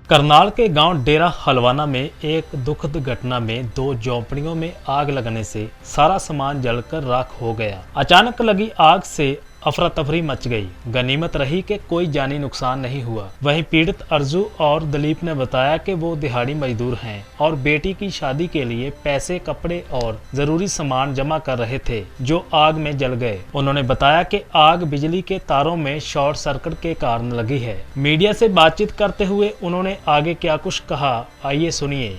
करनाल के गांव डेरा हलवाना में एक दुखद घटना में 2 झोंपड़ियों में आग लगने से सारा सामान जलकर राख हो गया। अचानक लगी आग से अफरा तफरी मच गई। गनीमत रही कि कोई जानी नुकसान नहीं हुआ। वहीं पीड़ित अर्जू और दलीप ने बताया कि वो दिहाड़ी मजदूर हैं और बेटी की शादी के लिए पैसे, कपड़े और जरूरी सामान जमा कर रहे थे जो आग में जल गए। उन्होंने बताया कि आग बिजली के तारों में शॉर्ट सर्किट के कारण लगी है। मीडिया से बातचीत करते हुए उन्होंने आगे क्या कुछ कहा, आइए सुनिए।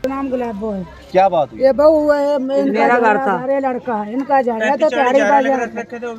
नाम गुलाबो है। क्या बात हुई? ये बहू है, मेरा घर था। अरे लड़का है, इनका झाड़ा तो 40,000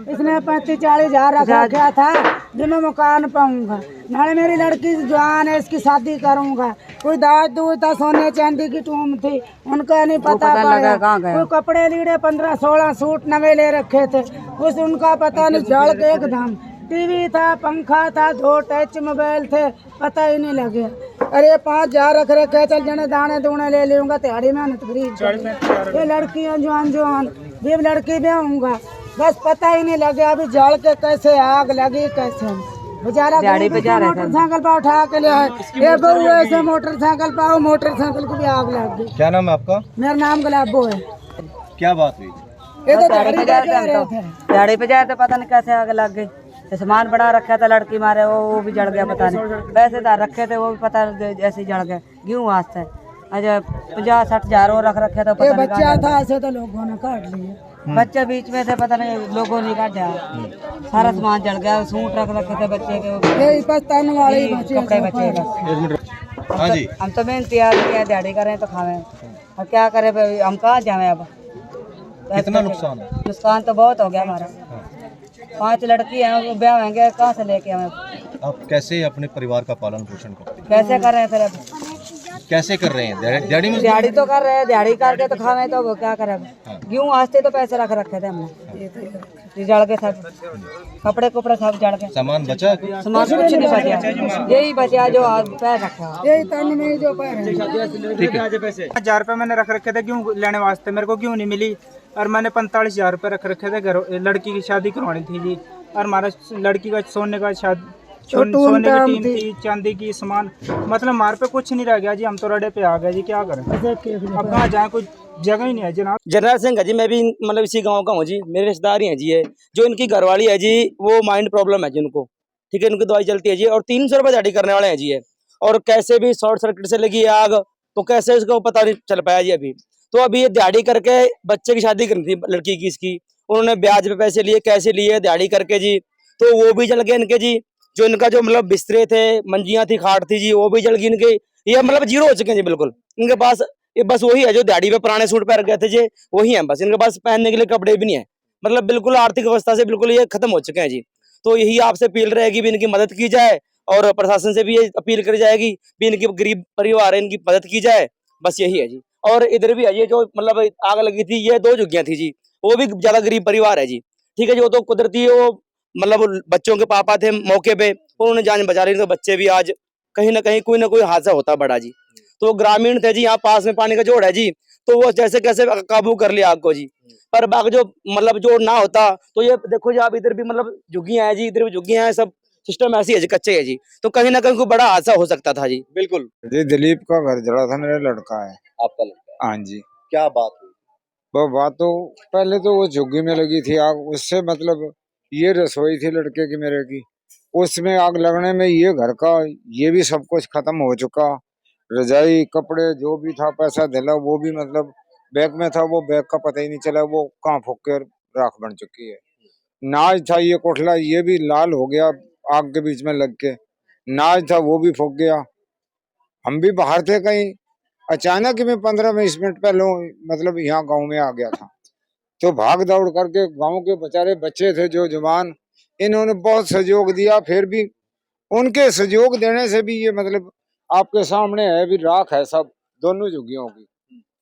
इसने 35-40,000 रखा था जो मैं मकान पाऊंगा। नाले मेरी लड़की जवान है, इसकी शादी करूंगा। कोई दाज दूज था, सोने चांदी की टूम थी, उनका नहीं पता पड़ा। कोई कपड़े लीड़े 15-16 सूट नवे ले रखे थे, उस उनका पता नहीं, जल के एकदम। टीवी था, पंखा था, 2 टच मोबाइल थे, पता ही नहीं लगे। अरे 5,000 रख रखे, चल जने दाने दूने ले लूंगा, दिहाड़ी मेहनत गरीब। ये लड़कियां जवान भी लड़की भी आऊंगा, बस पता ही नहीं लगे अभी जल के कैसे आग लगी, कैसे बेचारा मोटरसाइकिल पर उठा के ले। ये बहू ऐसे मोटरसाइकिल पर, मोटरसाइकिल को भी आग लग गई। क्या नाम है आपका? मेरा नाम गुलाबो है। क्या बात हुई? ये तो दिहाड़ी पे जाए तो पता नहीं कैसे आग लग गई। सामान बड़ा रखा था लड़की मारे, वो भी जल गया, पता नहीं। पैसे तो रखे थे, वो भी पता जैसे ही जल गए। गेहूँ वास्ते अच्छा 50-60 हजार और रख रखे थे, पता बच्चा था ऐसे तो लोगों ने काट लिए। बच्चे बीच में थे, पता नहीं लोगों ने काटा, सारा सामान जल गया। सूट रख रखे थे बच्चे के, कपड़े बच्चे का। हाँ जी। हम तो मेहनती आदमी है, दिहाड़ी करें तो खावे, और क्या करें हम कहाँ जाए अब। कितना नुकसान है? नुकसान तो बहुत हो गया हमारा। 5 लड़की हैं, वो ब्याह होंगे, कहाँ से लेके हमें। आप कैसे अपने परिवार का पालन पोषण करते हैं? कैसे कर रहे हैं फिर अब? कैसे कर रहे हैं? दिहाड़ी में? दिहाड़ी तो कर रहे हैं, दिहाड़ी करके तो खावे, तो वो क्या करें। गेहूँ वास्ते तो पैसे रख रखे थे हमने, ये जल के सब कपड़े कुपड़े सब जल के। सामान बचा? सामान कुछ नहीं बचा, यही बचा जो पैर रखा। यही तन में जो पैर है। 1000 रुपये मैंने रख रखे थे गेहूँ लेने वास्ते, मेरे को गेहूँ नहीं मिली। और मैंने 45,000 रुपये रख रखे थे घर, लड़की की शादी करवानी थी जी। और हमारा लड़की का सोने का सोने की टीम थी, चांदी की सामान, मतलब हमारे पे कुछ नहीं रह गया जी। हम तो रड़े पे आ गए जी, क्या करें अब, कहाँ जाए, कोई जगह ही नहीं है जनाब। जनरल सिंह है जी, मैं भी मतलब इसी गांव का हूँ जी। मेरे रिश्तेदार ही हैं जी। ये जो इनकी घरवाली है जी, वो माइंड प्रॉब्लम है जी उनको, ठीक है, उनकी दवाई चलती है जी। और 300 रुपये दिहाड़ी करने वाले हैं जी ये। और कैसे भी शॉर्ट सर्किट से लगी आग, तो कैसे इसको पता नहीं चल पाया जी अभी। तो अभी ये दिहाड़ी करके बच्चे की शादी करनी थी लड़की की इसकी, उन्होंने ब्याज पे पैसे लिए, कैसे लिए दिहाड़ी करके जी, तो वो भी जल गए इनके जी। जो इनका जो मतलब बिस्तरे थे, मंजियां थी, खाट थी जी, वो भी जल गई इनके। ये मतलब जीरो हो चुके हैं जी बिल्कुल। इनके पास ये बस वही है जो दिहाड़ी पे पुराने सूट पहन गए थे जी, वही है बस। इनके पास पहनने के लिए कपड़े भी नहीं है, मतलब बिल्कुल आर्थिक अवस्था से बिल्कुल ये खत्म हो चुके हैं जी। तो यही आपसे अपील रहेगी भी इनकी मदद की जाए, और प्रशासन से भी ये अपील करी जाएगी भी इनकी गरीब परिवार है, इनकी मदद की जाए, बस यही है जी। और इधर भी है ये जो मतलब आग लगी थी, ये 2 झुग्गियां थी जी, वो भी ज्यादा गरीब परिवार है जी, ठीक है जी। वो तो कुदरती है, वो मतलब बच्चों के पापा थे मौके पे, उन्होंने जान बचा ली, तो बच्चे भी आज कहीं ना कहीं कोई ना कोई हादसा होता बड़ा जी। तो ग्रामीण थे जी, यहाँ पास में पानी का जोड़ है जी, तो वो जैसे कैसे काबू कर लिया आग को जी। पर बाग जो मतलब जोड़ ना होता तो ये देखो जी, आप इधर भी मतलब झुग्गियां है जी, इधर भी झुग्गियां है, सब सिस्टम ऐसी है जी, कच्चे है जी, तो कहीं ना कहीं कोई बड़ा हादसा हो सकता था जी। बिल्कुल। जी दिलीप का घर जला था, मेरा लड़का है। आपका लड़का? हाँ जी। क्या बात हुई? वो बात तो पहले तो वो झुग्गी में लगी थी आग, उससे मतलब ये रसोई थी लड़के की मेरे की, उसमें आग लगने में ये घर का ये भी सब कुछ खत्म हो चुका। रजाई कपड़े जो भी था, पैसा दिला वो भी मतलब बैग में था, वो बैग का पता ही नहीं चला वो कहाँ फूक के राख बन चुकी है। नाज था ये कोठला, ये भी लाल हो गया आग के बीच में लग के। नाज था वो भी फूक गया। हम भी बाहर थे कहीं, अचानक ही मैं 15-20 मिनट पहले मतलब यहाँ गांव में आ गया था। तो भाग दौड़ करके गांव के बेचारे बच्चे थे जो जवान, इन्होंने बहुत सहयोग दिया। फिर भी उनके सहयोग देने से भी ये मतलब आपके सामने है भी राख है सब, दोनों झुग्गियों की,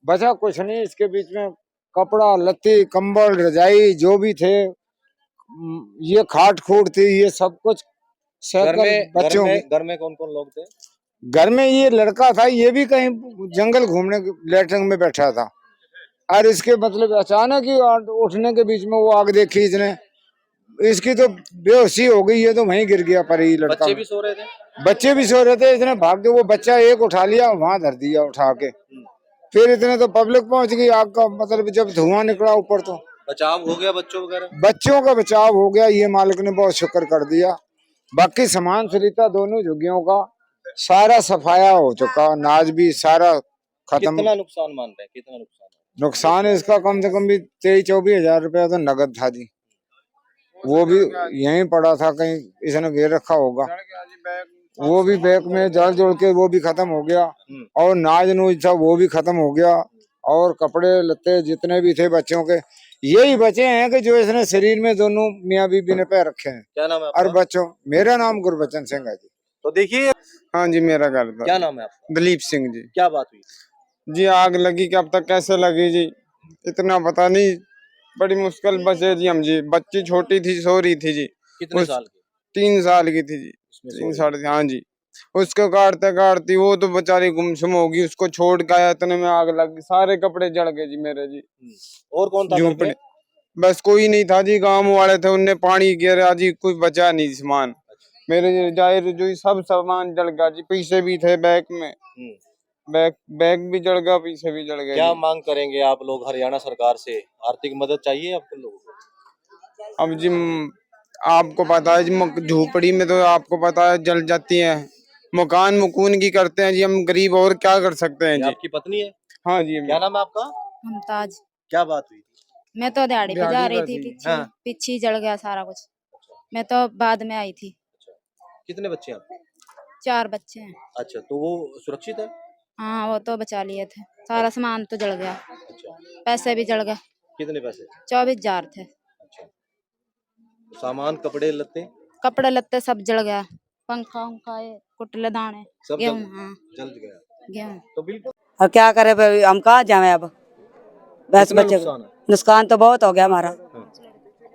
बचा कुछ नहीं। इसके बीच में कपड़ा लत्ती कंबल रजाई जो भी थे, ये खाट खूट थी, ये सब कुछ बच्चों की। घर में कौन कौन लोग थे? घर में ये लड़का था, ये भी कहीं जंगल घूमने लैट्रिन में बैठा था, और इसके मतलब अचानक ही उठने के बीच में वो आग देखी इसने, इसकी तो बेहोशी हो गई, ये तो वहीं गिर गया पर ही लड़का। बच्चे भी सो रहे थे? बच्चे भी सो रहे थे, इसने भाग के वो बच्चा एक उठा लिया, वहां धर दिया उठा के। फिर इतने तो पब्लिक पहुंच गई, आग का मतलब जब धुआं निकला ऊपर तो बचाव हो गया बच्चों वगैरह? बच्चों का बचाव हो गया, ये मालिक ने बहुत शुक्र कर दिया। बाकी सामान सरिता दोनों झुग्गियों का सारा सफाया हो चुका, अनाज भी सारा खत्म। कितना नुकसान मान रहे हैं, कितना नुकसान? नुकसान इसका कम से कम भी 23-24 हजार रुपया तो नगद था जी, वो भी यहीं पड़ा था, कहीं इसने घेर रखा होगा। वो भी बैग में जड़ जोड़ के वो भी खत्म हो गया, और नाज नूज था वो भी खत्म हो गया, और कपड़े लत्ते जितने भी थे बच्चों के यही बचे हैं कि जो इसने शरीर में दोनों मियाँ बीबी ने पैर रखे हैं। क्या नाम है और आपका? बच्चों, मेरा नाम गुरबचन सिंह है जी। तो देखिए, हाँ जी, मेरा घर पर। क्या नाम है आपका? दलीप सिंह जी। क्या बात हुई? जी आग लगी कि अब तक कैसे लगी जी इतना पता नहीं, बड़ी मुश्किल बचे जी हम जी। बच्ची छोटी थी, सो रही थी जी। कितने साल की? 3 साल की थी जी, 3 साढ़े। हाँ जी, उसको काटते काटती वो तो बेचारी गुमसुम होगी, उसको छोड़ के आया, इतने में आग लग गई, सारे कपड़े जल गए जी मेरे जी। और कौन था घर पे? झोपड़ी बस कोई नहीं था जी, गांव वाले थे, उनने पानी गिरा जी, कुछ बचा नहीं सामान। मेरे जाहिर जो सब सामान जल गया जी, पीछे भी थे बैग में, बैग भी जल गया, पीछे भी जल गया। क्या मांग करेंगे आप लोग हरियाणा सरकार से? आर्थिक मदद चाहिए आपको लोगों को? अब जी आपको पता है जी, झोपड़ी में तो आपको पता है जल जाती है, मकान मुकून की करते हैं जी, हम गरीब और क्या कर सकते हैं ये जी। आपकी पत्नी है? हाँ जी। क्या नाम है आपका? मुमताज। क्या बात हुई? मैं तो दिहाड़ी पे जा दिहाड़ी रही पर थी, थी। पीछे हाँ। पीछे ही जल गया सारा कुछ। मैं तो बाद में आई थी। कितने बच्चे हैं आपके? 4 बच्चे हैं। अच्छा, तो वो सुरक्षित है? हाँ, वो तो बचा लिए थे। सारा सामान तो जल गया, अच्छा, पैसे भी जल गए। कितने पैसे? 24,000 थे। अच्छा, तो सामान, कपड़े लत्ते कपड़े लत्ते सब जल गया, पंखा उंखा, ये कुटले दाने, सब गेहूँ। हाँ, जल गया? गेहूँ। तो बिल्कुल और क्या करे भाई, हम कहाँ जाए अब। बस कितना बच्चे नुकसान है? नुकसान तो बहुत हो गया हमारा।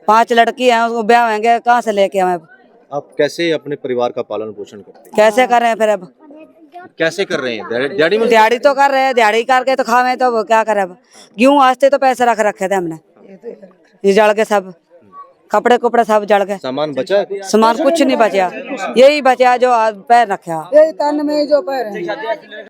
5 लड़की हैं, उसको ब्याह होंगे, कहाँ से लेके आए अब। आप कैसे अपने परिवार का पालन पोषण करते कैसे करें फिर अब। हैं? कैसे कर रहे हैं? दिहाड़ी में? दिहाड़ी तो कर रहे हैं, दिहाड़ी करके तो खावे, तो अब क्या करे अब। गेहूँ वास्ते तो पैसे रख रखे थे हमने, ये जल गए सब, कपड़े कुपड़े सब जल गए। सामान बचा है? सामान कुछ नहीं बचा, यही बचा जो पैर रखा। यही तन में जो पैर है।